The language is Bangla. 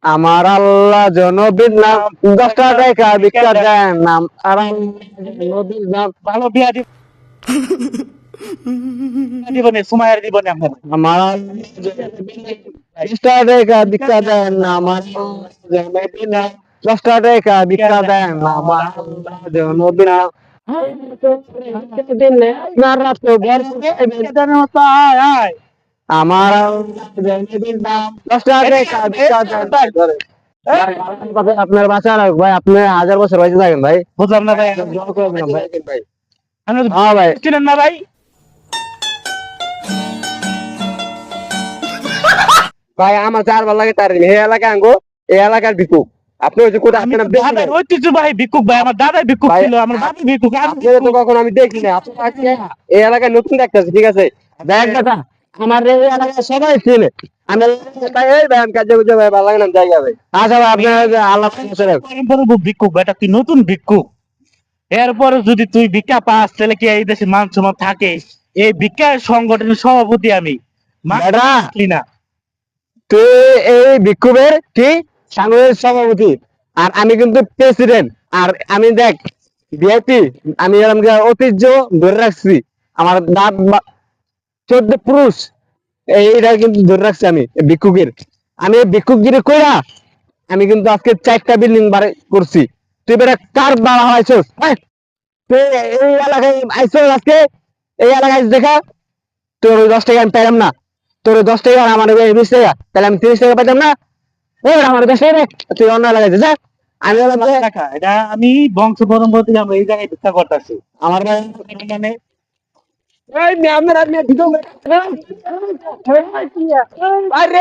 আমার আল্লাহ জনবীর নাম 10 টাকা ভিক্ষা দেন নাম আর নবীর নাম ভালো বিয়া দিবনে সুমাইয়ার দিবনে আপনার আমার 10 টাকা ভিক্ষা দেন আমার জনবীর নাম 10 টাকা ভিক্ষা দেন আমার আল্লাহ জনবীর নাম আমার জনবীর নাম 10 টাকা ভিক্ষা দেন আপনার বাচ্চা ভাই আপনি 1000 বছর বাইতে থাকেন ভাই বুঝলাম না ভাই দোয়া করে দিলাম ভাই ভাই হ্যাঁ ভাই চিনেন না ভাই ভাই আমার যার ভালো লাগে তার এই এলাকা আঙ্গো এই এলাকার ভিক্ষুক আপনি ওই যে কোটা আমি আপনার তো দাদার ঐতিহ্যবাহী ভিক্ষুক ভাই আমার দাদাই ভিক্ষুক ভাই, ছিল আমার বাবা ভিক্ষুক আপনাদের তো কখন আমি দেখি না আপনি আজকে এই এলাকায় নতুন দেখতেছি ঠিক আছে দেখ দাদা আমার এই এলাকায় সবাই চিনে আমি তাই এই ব্যায়াম কাজে বুঝে ভাই ভালো লাগে না জায়গা ভাই আচ্ছা ভাই আপনার আল্লাহ পরম্পরা ভিক্ষুক বেটা তুই নতুন ভিক্ষুক এরপরে যদি তুই ভিক্ষা পাস তাহলে কি এই দেশে মান সম্মান থাকে এই ভিক্ষা সংগঠনের সভাপতি আমি বেটা না তুই এই ভিক্ষুকের কি সাংগঠনিক সভাপতি আর আমি কিন্তু প্রেসিডেন্ট আর আমি দেখ ভিআইপি আমি এরকম ঐতিহ্য ধরে রাখছি আমার দাঁত 14 পুরুষ এইটা কিন্তু ধরে রাখছি আমি ভিক্ষুকের আমি এই ভিক্ষুকগিরি কইরা আমি কিন্তু আজকে 4টা বিল্ডিং বাড়ি করছি তুই বেটা কার বাড়া হয়েছিস তুই এই এলাকায় আইসো আজকে এই এলাকায় দেখা তোর ওই 10 টাকা আমি পাইলাম না তোর ওই 10 টাকা আর আমার 20 টাকা তাহলে আমি 30 টাকা পাইতাম না এই আমার 10 টাকা রে তুই অন্য এলাকায় যা আমি টাকা এটা আমি বংশ পরম্পরা থেকে আমরা এই জায়গায় ভিক্ষা করতেছি আমার মানে এই মেয়ে আমি ভিডিও আরে